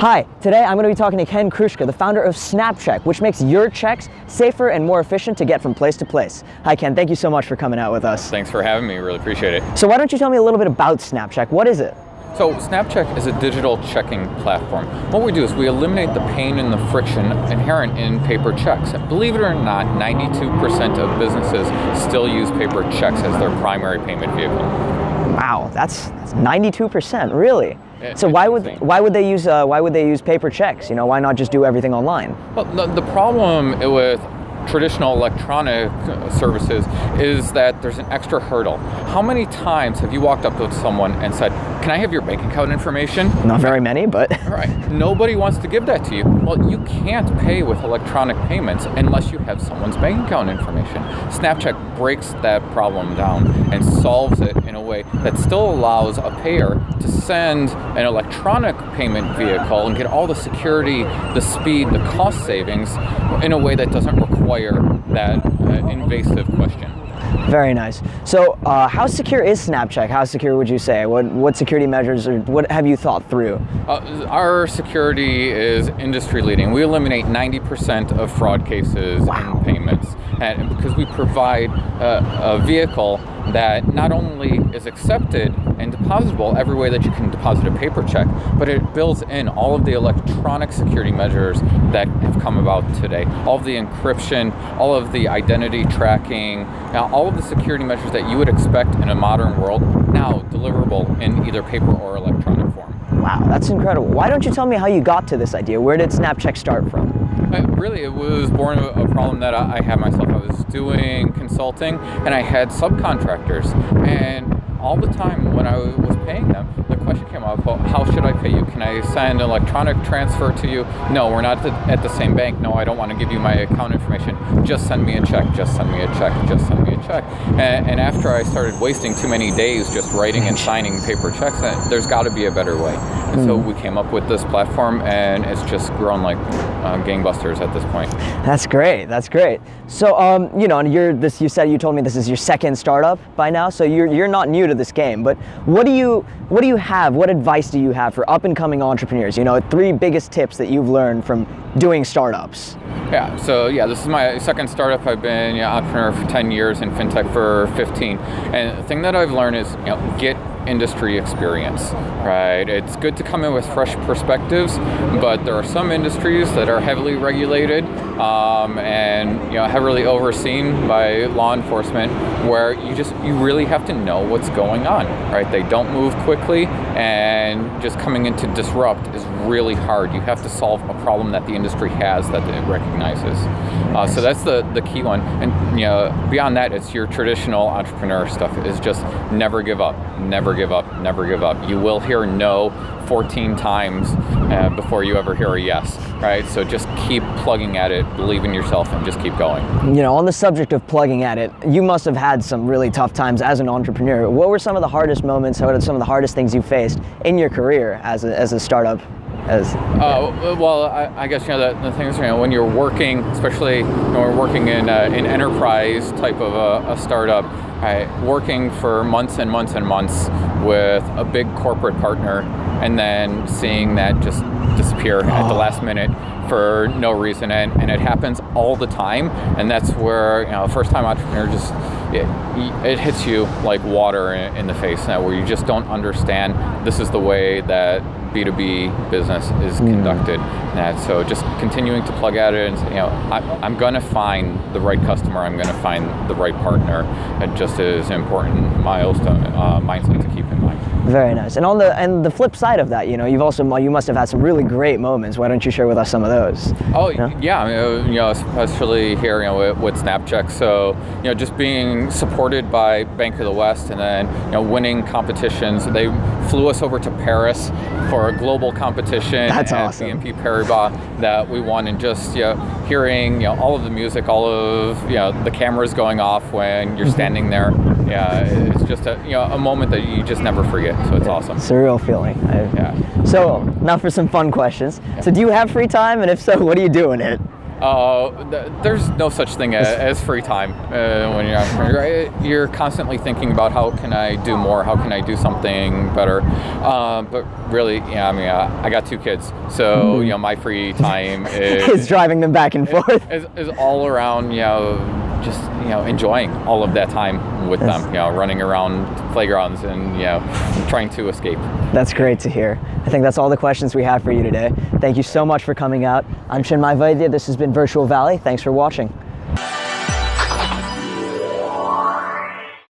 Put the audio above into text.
Hi, today I'm going to be talking to Ken Krushka, the founder of SnapCheck, which makes your checks safer and more efficient to get from place to place. Hi Ken, thank you so much for coming out with us. Thanks for having me, really appreciate it. So why don't you tell me a little bit about SnapCheck? What is it? So SnapCheck is a digital checking platform. What we do is we eliminate the pain and the friction inherent in paper checks. Believe it or not, 92% of businesses still use paper checks as their primary payment vehicle. Wow, that's 92%, really? So why would they use paper checks? You know, why not just do everything online? Well, the problem with traditional electronic services is that there's an extra hurdle. How many times have you walked up to someone and said, "Can I have your bank account information?" Not very many, but... Right. Nobody wants to give that to you. Well, you can't pay with electronic payments unless you have someone's bank account information. SnapCheck breaks that problem down and solves it in a way that still allows a payer to send an electronic payment vehicle and get all the security, the speed, the cost savings in a way that doesn't require that invasive question. Very nice. So how secure is SnapCheck? How secure would you say? What security measures or what have you thought through? Our security is industry leading. We eliminate 90% of fraud cases in payments. And because we provide a vehicle that not only is accepted and depositable every way that you can deposit a paper check, but it builds in all of the electronic security measures that have come about today. All of the encryption, all of the identity tracking, all of the security measures that you would expect in a modern world, now deliverable in either paper or electronic form. Wow, that's incredible. Why don't you tell me how you got to this idea? Where did SnapCheck start from? Really, it was born of a problem that I had myself. I was doing consulting and I had subcontractors, and all the time when I was paying them, the question came up, well, how should I pay you? Can I send an electronic transfer to you? No, we're not at the same bank. No, I don't want to give you my account information. Just send me a check, just send me a check, just send me a check. And after I started wasting too many days just writing and signing paper checks, there's got to be a better way. And so we came up with this platform, and it's just grown like gangbusters at this point. That's great. That's great. So, you know, you told me this is your second startup by now, so you're not new to this game. But what do you have? What advice do you have for up and coming entrepreneurs? You know, 3 biggest tips that you've learned from doing startups. Yeah. So this is my second startup. I've been an entrepreneur for 10 years and fintech for 15. And the thing that I've learned is, get industry experience, right? It's good to come in with fresh perspectives, but there are some industries that are heavily regulated and heavily overseen by law enforcement, where you really have to know what's going on, right? They don't move quickly, and just coming in to disrupt is really hard. You have to solve a problem that the industry has that it recognizes. So that's the key one. And beyond that, it's your traditional entrepreneur stuff. Is just never give up, never give up, never give up. You will hear no 14 times before you ever hear a yes, right? So just keep plugging at it, believe in yourself, and just keep going. On the subject of plugging at it, you must have had some really tough times as an entrepreneur. What were some of the hardest moments? What are some of the hardest things you faced in your career as a startup? Well, I guess the thing is, when you're working, especially when we're working in an enterprise type of a startup, working for months and months and months with a big corporate partner, and then seeing that just disappear at the last minute for no reason, and it happens all the time. And that's where first time entrepreneur just it hits you like water in the face now, where you just don't understand this is the way that B2B business is conducted. So just continuing to plug at it, and I'm going to find the right customer, I'm going to find the right partner. It just is an important milestone mindset to keep in mind. Very nice. And on the flip side of that, you must have had some really great moments. Why don't you share with us some of those? Yeah, especially here, with SnapCheck. So, just being supported by Bank of the West, and then, winning competitions. They flew us over to Paris for a global competition. That's awesome. BNP Paribas that we won, and just hearing all of the music, all of the cameras going off when you're standing there. Yeah, it's just a moment that you just never forget. So it's awesome. Surreal feeling. So now for some fun questions. So do you have free time, and if so, what do you do in it? There's no such thing as free time when you're an entrepreneur. Right? You're constantly thinking about how can I do more, how can I do something better. But really, yeah, I mean, I got 2 kids, so my free time is driving them back and forth. Is all around, just enjoying all of that time with them, running around playgrounds and trying to escape. That's great to hear. I think that's all the questions we have for you today. Thank you so much for coming out. I'm Chinmay Vaidya. This has been Virtual Valley. Thanks for watching.